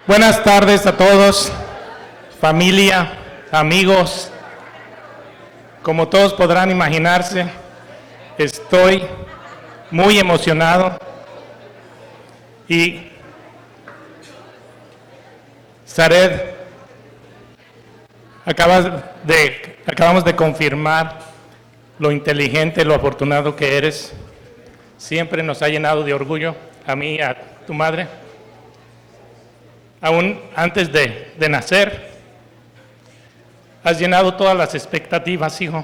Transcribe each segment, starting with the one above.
Buenas tardes a todos, familia, amigos. Como todos podrán imaginarse, estoy muy emocionado y Zared, acabamos de confirmar lo inteligente, lo afortunado que eres. Siempre nos ha llenado de orgullo, a mí y a tu madre. Aún antes de nacer, has llenado todas las expectativas, hijo.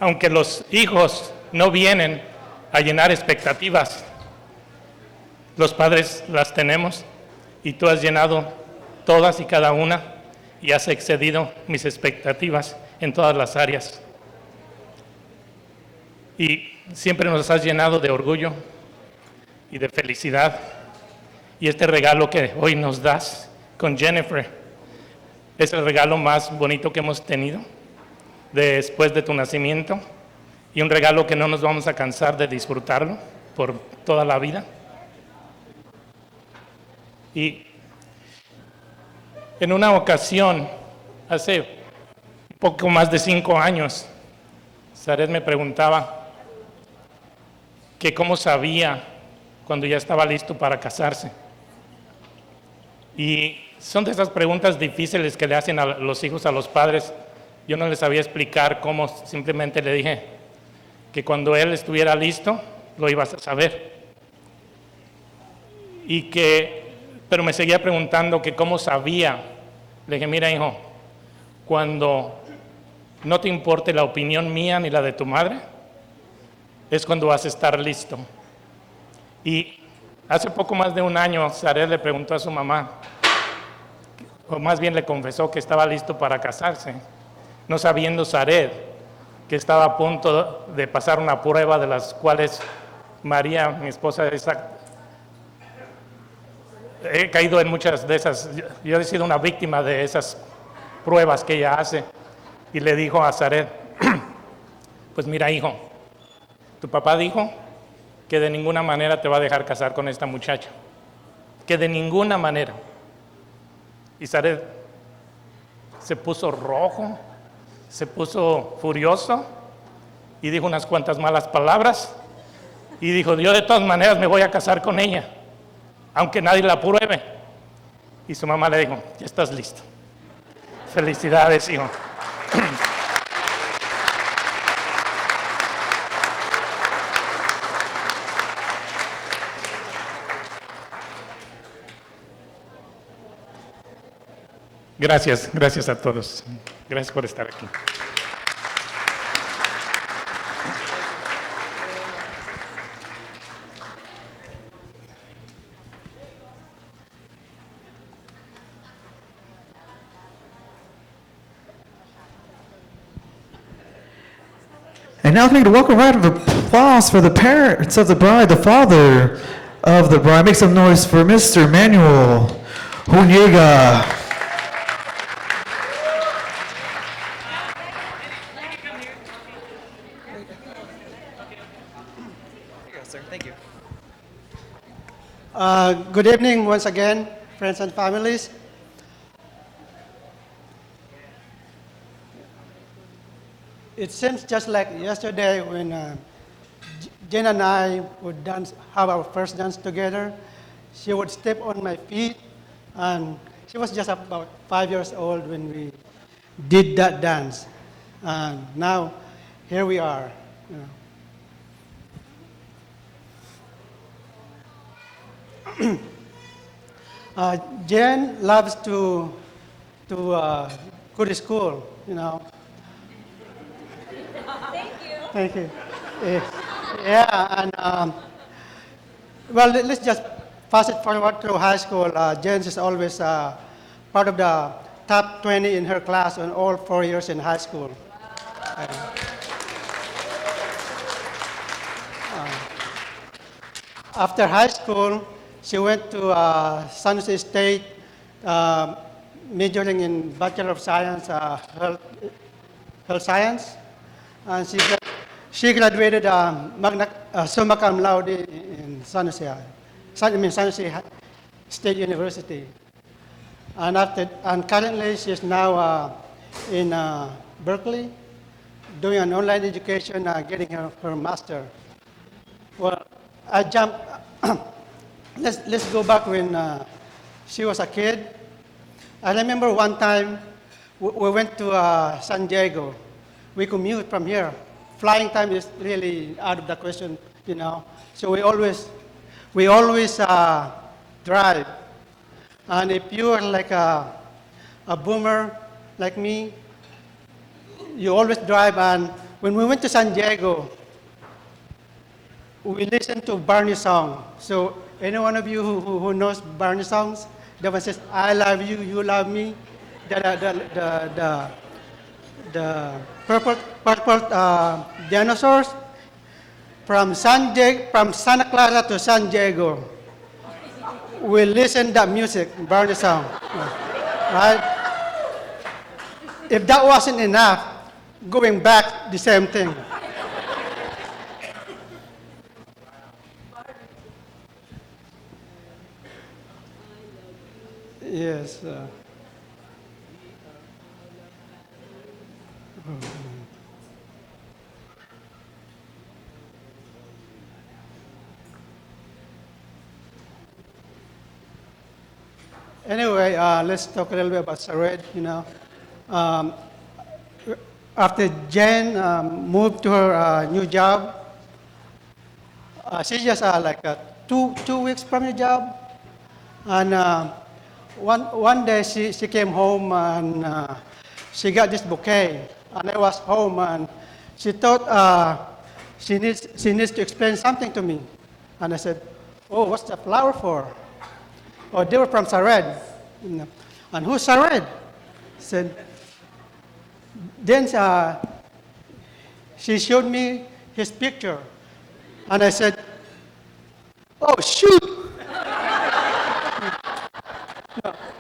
Aunque los hijos no vienen a llenar expectativas, los padres las tenemos y tú has llenado todas y cada una y has excedido mis expectativas en todas las áreas. Y siempre nos has llenado de orgullo y de felicidad. Y este regalo que hoy nos das con Jennifer es el regalo más bonito que hemos tenido después de tu nacimiento y un regalo que no nos vamos a cansar de disfrutarlo por toda la vida. Y en una ocasión, hace un poco más de 5 años, Zared me preguntaba que cómo sabía cuando ya estaba listo para casarse. Y son de esas preguntas difíciles que le hacen a los hijos a los padres. Yo no les sabía explicar cómo, simplemente le dije que cuando él estuviera listo, lo ibas a saber. Pero me seguía preguntando que cómo sabía. Le dije, mira hijo, cuando no te importe la opinión mía ni la de tu madre, es cuando vas a estar listo. Y hace poco más de un año, Zared le preguntó a su mamá, o más bien le confesó que estaba listo para casarse, no sabiendo Zared que estaba a punto de pasar una prueba de las cuales María, mi esposa, he caído en muchas de esas. Yo he sido una víctima de esas pruebas que ella hace. Y le dijo a Zared, pues mira hijo, tu papá dijo que de ninguna manera te va a dejar casar con esta muchacha, que de ninguna manera. Y Zared se puso rojo, se puso furioso y dijo unas cuantas malas palabras y dijo, yo de todas maneras me voy a casar con ella, aunque nadie la pruebe. Y su mamá le dijo, ya estás listo. Felicidades, hijo. Gracias a todos. Gracias por estar aquí. And now I'd like to welcome a round of applause for the parents of the bride, the father of the bride. Make some noise for Mr. Manuel Huñega. Good evening once again, friends and families. It seems just like yesterday when Jen and I would have our first dance together. She would step on my feet, and she was just about 5 years old when we did that dance. And now, here we are. Jen loves to go to school, Thank you. Yeah, and well, let's just fast it forward through high school. Jen is always part of the top 20 in her class on all 4 years in high school. After high school, she went to San Jose State, majoring in Bachelor of Science, Health Science, and she graduated summa cum laude in San Jose State University. And currently she's now in Berkeley, doing an online education, getting her master. Well, I jumped. let's go back when she was a kid. I remember one time we went to San Diego. We commute from here. Flying time is really out of the question, you know. So we always drive. And if you are like a boomer like me, you always drive. And when we went to San Diego, we listened to Barney song. So any one of you who knows Barney songs, the one says, "I love you, you love me." The purple dinosaurs from Santa Clara to San Diego. We listen that music, Barney song, right? If that wasn't enough, going back, the same thing. Yes. Anyway, let's talk a little bit about Zared. You know, um, after Jen moved to her new job, she's just like 2 weeks from the job, and one day she came home and she got this bouquet, and I was home, and she thought she needs to explain something to me, and I said, "Oh, what's the flower for?" "Oh, they were from Zared." You know. "And who's Zared?" Said. Then she showed me his picture, and I said, "Oh shoot!"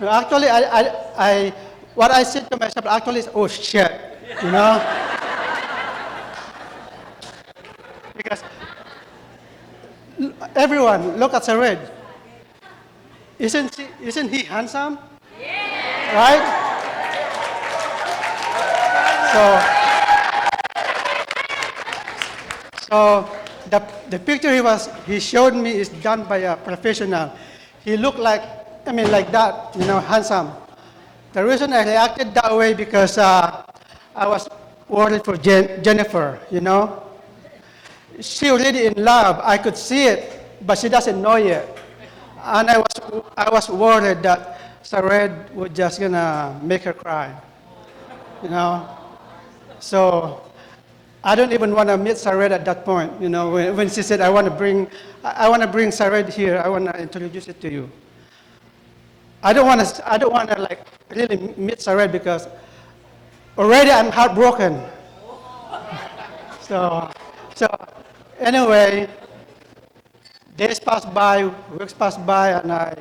No, actually, what I said to myself actually is, "Oh shit," you know, because everyone look at Zared. Isn't he handsome? Yeah. Right? So the picture he showed me is done by a professional. He looked like that, you know, handsome. The reason I reacted that way because I was worried for Jennifer, you know. She already in love. I could see it, but she doesn't know yet. And I was worried that Zared was just gonna make her cry, you know. So I don't even want to meet Zared at that point, you know. When she said, I want to bring Zared here. I want to introduce it to you. I don't want to like really meet Zared because already I'm heartbroken. So anyway, days passed by, weeks passed by, and I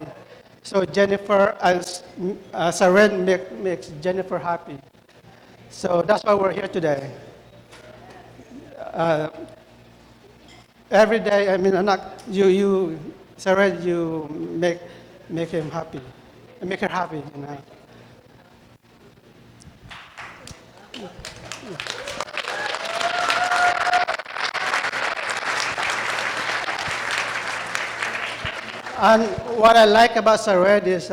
saw Jennifer as Zared makes Jennifer happy. So that's why we're here today. Every day, I mean, Zared, you make him happy, make her happy, you know. And what I like about Zared is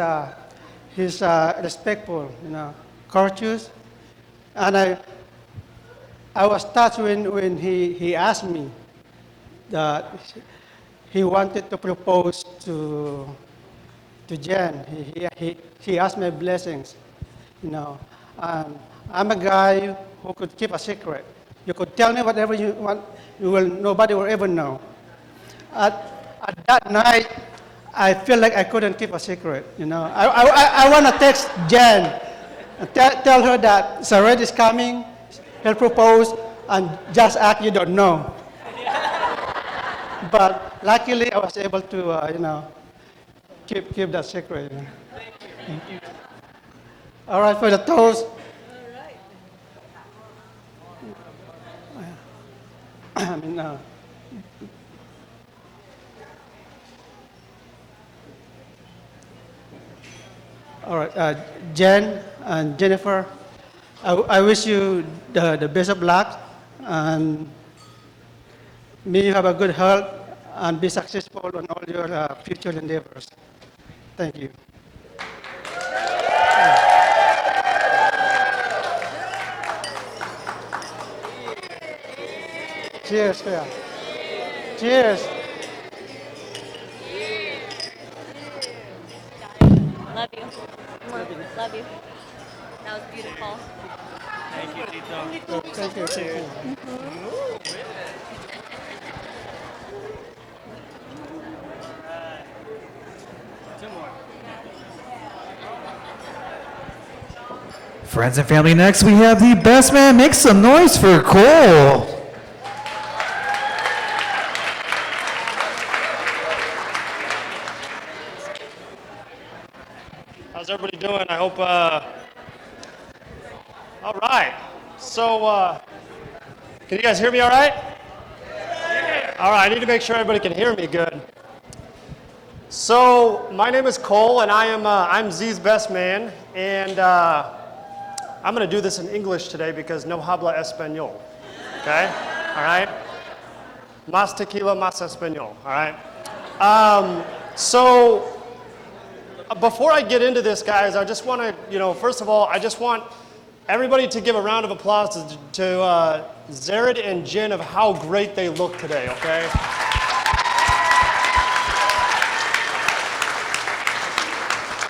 he's respectful, you know, courteous, and I was touched when he asked me that he wanted to propose to Jen. He asked my blessings, you know. And I'm a guy who could keep a secret. You could tell me whatever you want, nobody will ever know. At that night, I feel like I couldn't keep a secret, you know. I want to text Jen, and tell her that Zared is coming, he'll propose, and just act you don't know. But luckily, I was able to, you know, keep that secret. You know. Thank you. All right, for the toast. I mean, All right, Jen and Jennifer, I wish you the best of luck, and may you have a good health and be successful on all your future endeavors. Thank you. Cheers, Kuya. Cheers. Love you. Love you. That was beautiful. Thank you. Thank you. Friends and family, next we have the best man. Make some noise for Cole. How's everybody doing? I hope, all right. So, can you guys hear me all right? All right, I need to make sure everybody can hear me good. So, my name is Cole, and I'm Z's best man, and I'm going to do this in English today because no habla español, okay? All right? Más tequila, más español, all right? Before I get into this, guys, I just want to, first of all, I just want everybody to give a round of applause to Zared and Jen of how great they look today, okay?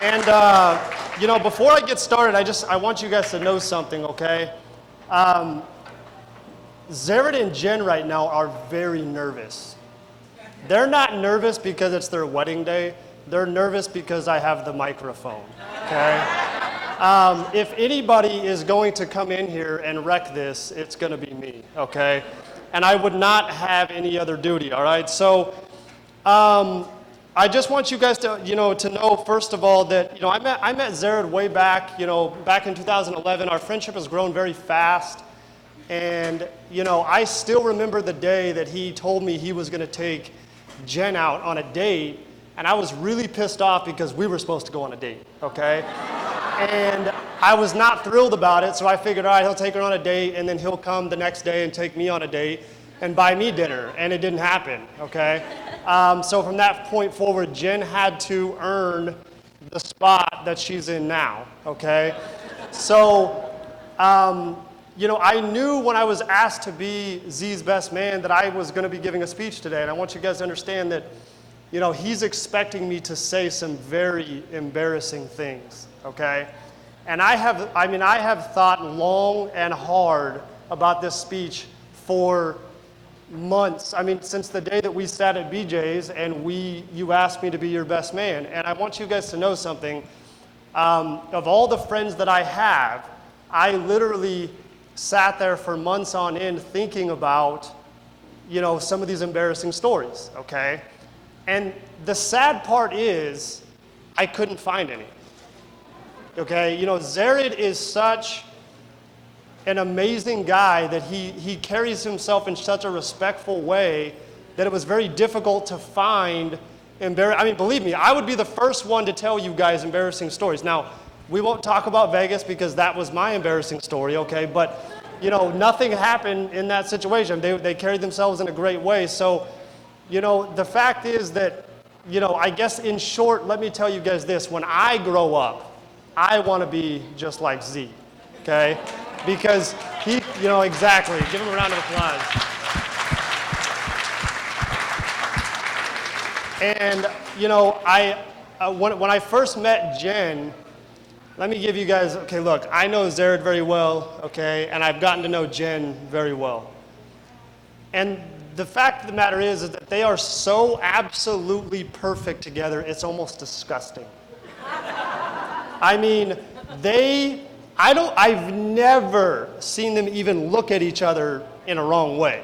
And, before I get started, I want you guys to know something, okay? Zared and Jen right now are very nervous. They're not nervous because it's their wedding day. They're nervous because I have the microphone, okay? If anybody is going to come in here and wreck this, it's going to be me, okay? And I would not have any other duty, all right? So I just want you guys to, to know, first of all, that, I met Zared way back, back in 2011. Our friendship has grown very fast. And, I still remember the day that he told me he was going to take Jen out on a date. And I was really pissed off because we were supposed to go on a date, okay? And I was not thrilled about it, so I figured, all right, he'll take her on a date, and then he'll come the next day and take me on a date and buy me dinner, and it didn't happen, okay? So from that point forward, Jen had to earn the spot that she's in now, okay? So, I knew when I was asked to be Z's best man that I was gonna be giving a speech today, and I want you guys to understand that he's expecting me to say some very embarrassing things, okay? And I have thought long and hard about this speech for months. Since the day that we sat at BJ's and you asked me to be your best man. And I want you guys to know something. Of all the friends that I have, I literally sat there for months on end thinking about, some of these embarrassing stories, okay? And the sad part is, I couldn't find any. Okay, Zared is such an amazing guy that he carries himself in such a respectful way that it was very difficult to find believe me, I would be the first one to tell you guys embarrassing stories. Now, we won't talk about Vegas because that was my embarrassing story, okay? But, nothing happened in that situation. They carried themselves in a great way. So, the fact is that, I guess in short, let me tell you guys this. When I grow up, I want to be just like Z, okay? Because he, exactly. Give him a round of applause. And, when I first met Jen, let me give you guys, okay, look, I know Zared very well, okay, and I've gotten to know Jen very well. And the fact of the matter is that they are so absolutely perfect together, it's almost disgusting. I've never seen them even look at each other in a wrong way.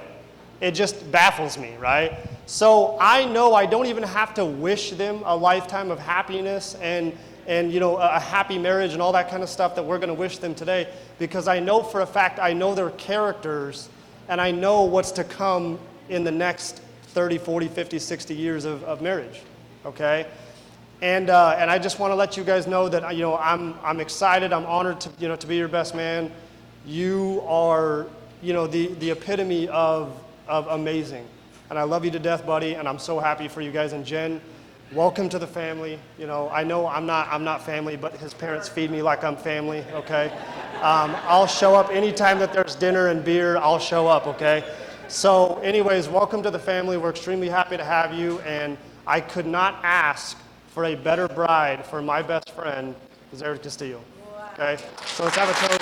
It just baffles me, right? So I know I don't even have to wish them a lifetime of happiness and a happy marriage and all that kind of stuff that we're going to wish them today, because I know for a fact, I know their characters and I know what's to come in the next 30, 40, 50, 60 years of marriage, okay? And I just want to let you guys know that I'm excited. I'm honored to be your best man. You are the epitome of amazing, and I love you to death, buddy. And I'm so happy for you guys. And Jen, welcome to the family. I know I'm not family, but his parents feed me like I'm family. Okay, I'll show up anytime that there's dinner and beer. I'll show up. Okay. So, anyways, welcome to the family. We're extremely happy to have you, and I could not ask for a better bride for my best friend, Zared Castillo. Okay, so let's have a toast.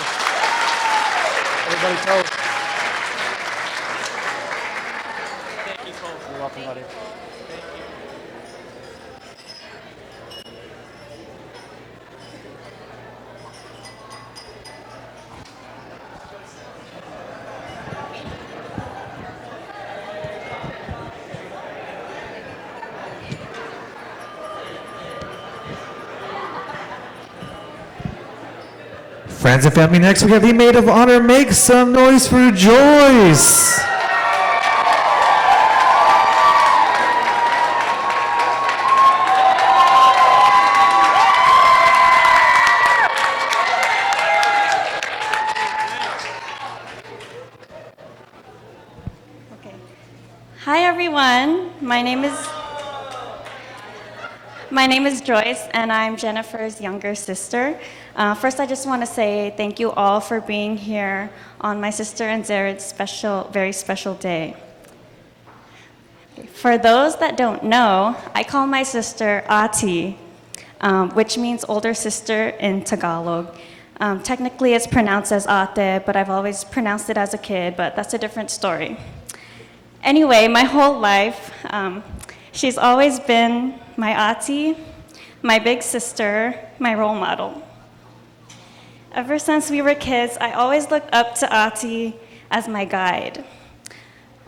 Everybody toast. Thank you, Cole. You're welcome, buddy. Friends and family, next we have the maid of honor. Make some noise for Joyce. Okay. Hi everyone. My name is Joyce, and I'm Jennifer's younger sister. First, I just want to say thank you all for being here on my sister and Zared's very special day. For those that don't know, I call my sister Ati, which means older sister in Tagalog. Technically, it's pronounced as Ate, but I've always pronounced it as a kid, but that's a different story. Anyway, my whole life, she's always been my Ati, my big sister, my role model. Ever since we were kids, I always looked up to Ati as my guide.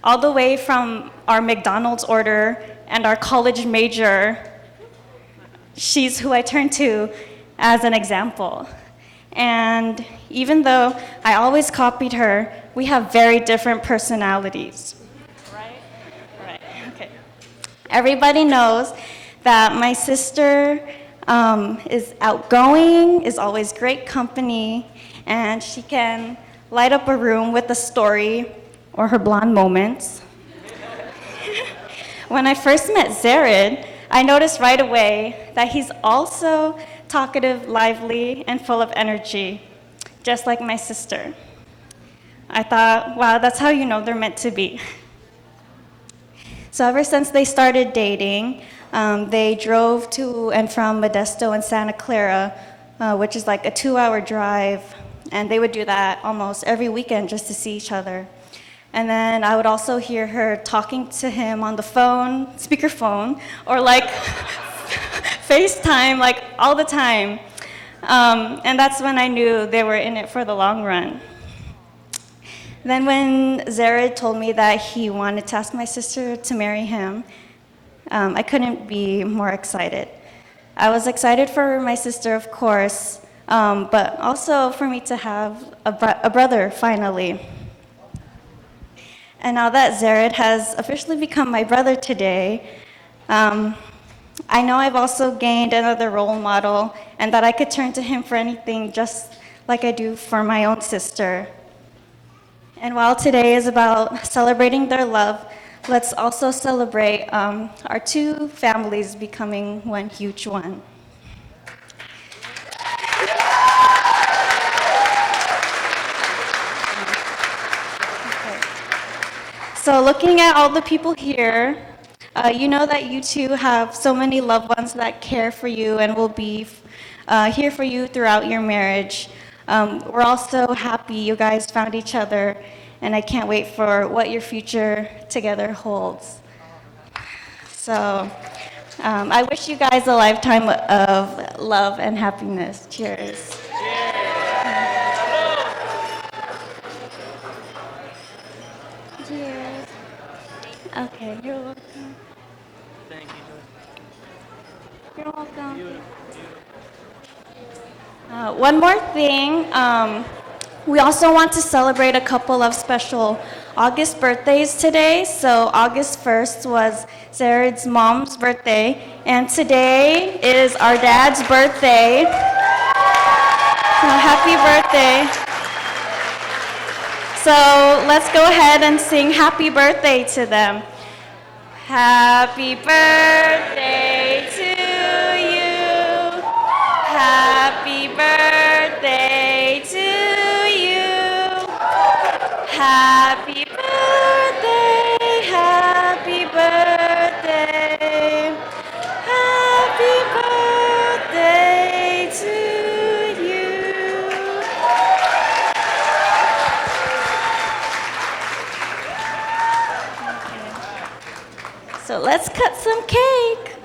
All the way from our McDonald's order and our college major, she's who I turn to as an example. And even though I always copied her, we have very different personalities. Right, okay. Everybody knows that my sister is outgoing, is always great company, and she can light up a room with a story or her blonde moments. When I first met Zared, I noticed right away that he's also talkative, lively, and full of energy, just like my sister. I thought, wow, that's how you know they're meant to be. So ever since they started dating, they drove to and from Modesto and Santa Clara, which is like a 2-hour drive, and they would do that almost every weekend just to see each other. And then I would also hear her talking to him on the phone, speakerphone, or like FaceTime, like all the time. And that's when I knew they were in it for the long run. Then when Zared told me that he wanted to ask my sister to marry him, I couldn't be more excited. I was excited for my sister, of course, but also for me to have a brother, finally. And now that Zared has officially become my brother today, I know I've also gained another role model, and that I could turn to him for anything, just like I do for my own sister. And while today is about celebrating their love, let's also celebrate our two families becoming one huge one. Okay. So looking at all the people here, you know that you two have so many loved ones that care for you and will be here for you throughout your marriage. We're also happy you guys found each other, and I can't wait for what your future together holds. So I wish you guys a lifetime of love and happiness. Cheers. Cheers. Okay, you're welcome. Thank you, Joyce. You're welcome. One more thing, we also want to celebrate a couple of special August birthdays today. So August 1st was Zared's mom's birthday, and today is our dad's birthday. So happy birthday. So let's go ahead and sing happy birthday to them. Happy birthday to you. Happy birthday to you. Happy birthday, happy birthday. Happy birthday to you. So let's cut some cake.